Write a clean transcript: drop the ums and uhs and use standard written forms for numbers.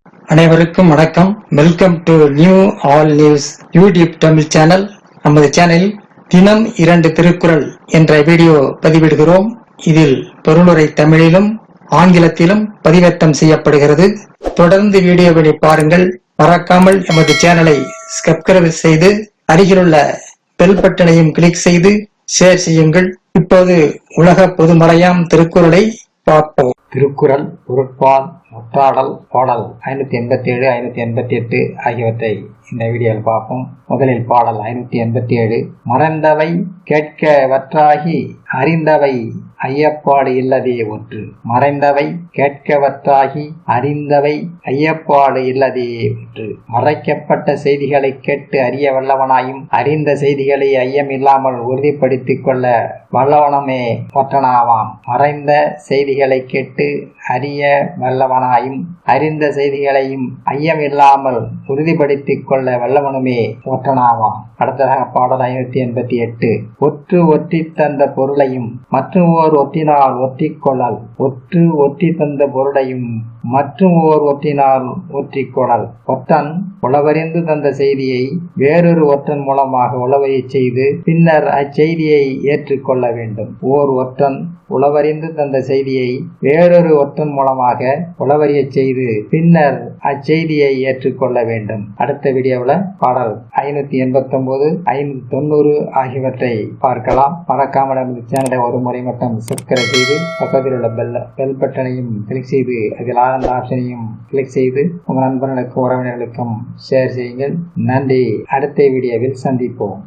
அனைவருக்கும் வணக்கம். Welcome to new all news YouTube Tamil channel. நமது சேனலில் தினம் 2 திருக்குறள் என்ற வீடியோ பதிவிடுகிறோம். இதில் பொருளுரை தமிழிலும் ஆங்கிலத்திலும் பதிவேற்றம் செய்யப்படுகிறது. தொடர்ந்து வீடியோவை பாருங்கள். மறக்காமல் எமது சேனலை சப்ஸ்கிரைப் செய்து அருகிலுள்ள பெல் பட்டனையும் கிளிக் செய்து ஷேர் செய்யுங்கள். இப்போது உலக பொதுமறையாம் திருக்குறளை பார்ப்போம். திருக்குறள், பொருட்பால், முற்றாடல், பாடல் 587, 588 ஆகியவற்றை இந்த வீடியோவில் பார்ப்போம். முதலில் பாடல் 587. மறந்தவை கேட்கவற்றாகி அறிந்தவை ஐயப்பாடு இல்லதே ஒன்று. மறைந்தவை கேட்கவற்றாகி அறிந்தவை ஐயப்பாடு இல்லதே ஒன்று. மறைக்கப்பட்ட செய்திகளை கேட்டு அறிய வல்லவனாயும் அறிந்த செய்திகளை ஐயம் இல்லாமல் உறுதிப்படுத்திக் கொள்ள வல்லவனமே ஒற்றனாவான். மறைந்த செய்திகளை கேட்டு அறிய வல்லவனாயும் அறிந்த செய்திகளையும் ஐயம் இல்லாமல் உறுதிப்படுத்திக் கொள்ள வல்லவனுமே ஒற்றனாவான். அடுத்ததாக பாடல் 588. ஒற்று ஒற்றி தந்த பொருளையும் மற்றும் ஓர் ஒற்றினால் ஒற்றிக்கொள்ளல். ஒற்று ஒற்றி தந்த பொருளையும் மற்றும் ஓர் ஒற்றினால் ஒற்றிக்கொள்ளல். ஒற்றன் உளவறிந்து தந்த செய்தியை வேறொரு ஒற்றன் மூலமாக உளவறியச் செய்து பின்னர் அச்செய்தியை ஏற்றுக்கொள்ள வேண்டும். ஓர் ஒற்றன் உளவறிந்து தந்த செய்தியை வேறொரு ஒற்றன் மூலமாக உளவறியச் செய்து பின்னர் அச்செய்தியை ஏற்றுக்கொள்ள வேண்டும். அடுத்த வீடியோவில் பாடல் 589, 590 ஆகியவற்றை பார்க்கலாம். மறக்காமல் நமது சேனலை ஒரு முறை மட்டும் சப்ஸ்கிரைப் செய்து பக்கத்தில் உள்ள பெல் பட்டனையும் கிளிக் செய்து அதில் ஆனந்த ஆப்ஷனையும் கிளிக் செய்து உங்கள் நண்பர்களுக்கும் உறவினர்களுக்கும் ஷேர் செய்யுங்கள். நன்றி. அடுத்த வீடியோவில் சந்திப்போம்.